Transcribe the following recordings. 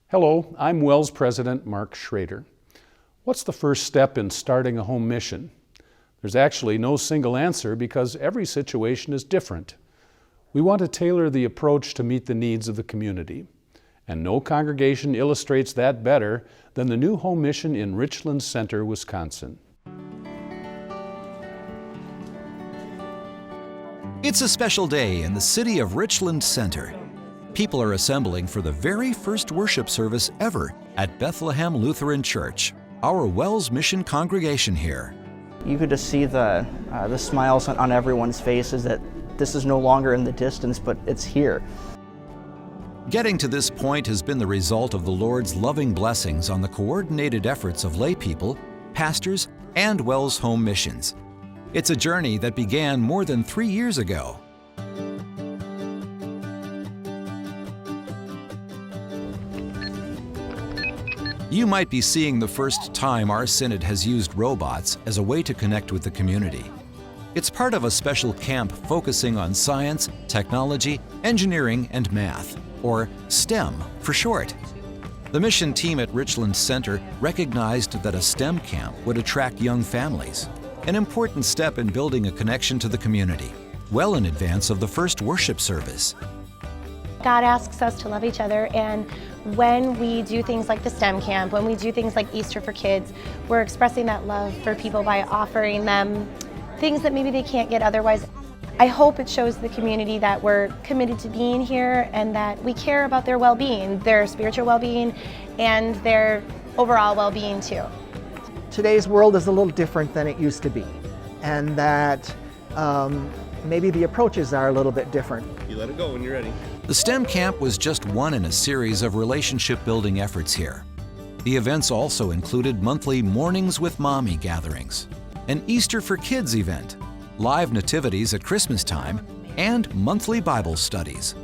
Hello, I'm WELS President Mark Schrader. What's the first step in starting a home mission? There's actually no single answer because every situation is different. We want to tailor the approach to meet the needs of the community. And no congregation illustrates that better than the new home mission in Richland Center, Wisconsin. It's a special day in the city of Richland Center. People are assembling for the very first worship service ever at Bethlehem Lutheran Church, our WELS mission congregation here. You could just see the smiles on everyone's faces that this is no longer in the distance, but it's here. Getting to this point has been the result of the Lord's loving blessings on the coordinated efforts of lay people, pastors, and WELS Home Missions. It's a journey that began more than 3 years ago. You might be seeing the first time our synod has used robots as a way to connect with the community. It's part of a special camp focusing on science, technology, engineering, and math, or STEM for short. The mission team at Richland Center recognized that a STEM camp would attract young families, an important step in building a connection to the community, well in advance of the first worship service. God asks us to love each other, and when we do things like the STEM camp, when we do things like Easter for Kids, we're expressing that love for people by offering them things that maybe they can't get otherwise. I hope it shows the community that we're committed to being here and that we care about their well-being, their spiritual well-being, and their overall well-being too. Today's world is a little different than it used to be, and that maybe the approaches are a little bit different. You let it go when you're ready. The STEM camp was just one in a series of relationship-building efforts here. The events also included monthly Mornings with Mommy gatherings, an Easter for Kids event, live nativities at Christmas time, and monthly Bible studies.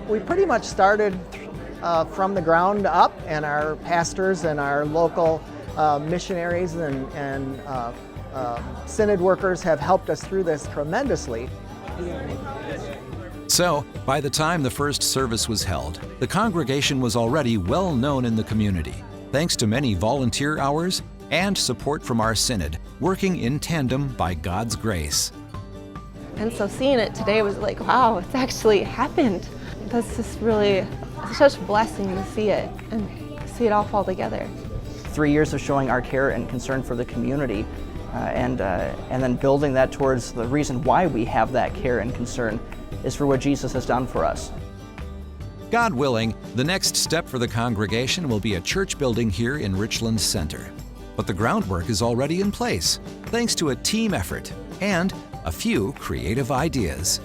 We pretty much started from the ground up, and our pastors and our local missionaries and synod workers have helped us through this tremendously. So, by the time the first service was held, the congregation was already well known in the community, thanks to many volunteer hours and support from our synod, working in tandem by God's grace. And so seeing it today was like, wow, it's actually happened. That's just really such a blessing to see it and see it all fall together. 3 years of showing our care and concern for the community, and then building that towards the reason why we have that care and concern is for what Jesus has done for us. God willing, the next step for the congregation will be a church building here in Richland Center. But the groundwork is already in place, thanks to a team effort and a few creative ideas.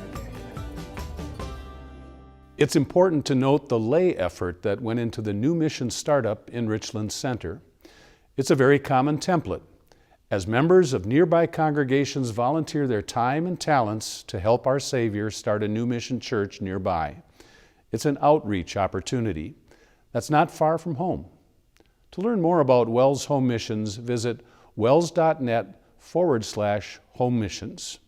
It's important to note the lay effort that went into the new mission startup in Richland Center. It's a very common template, as members of nearby congregations volunteer their time and talents to help our Savior start a new mission church nearby. It's an outreach opportunity that's not far from home. To learn more about WELS Home Missions, visit wels.net/home missions.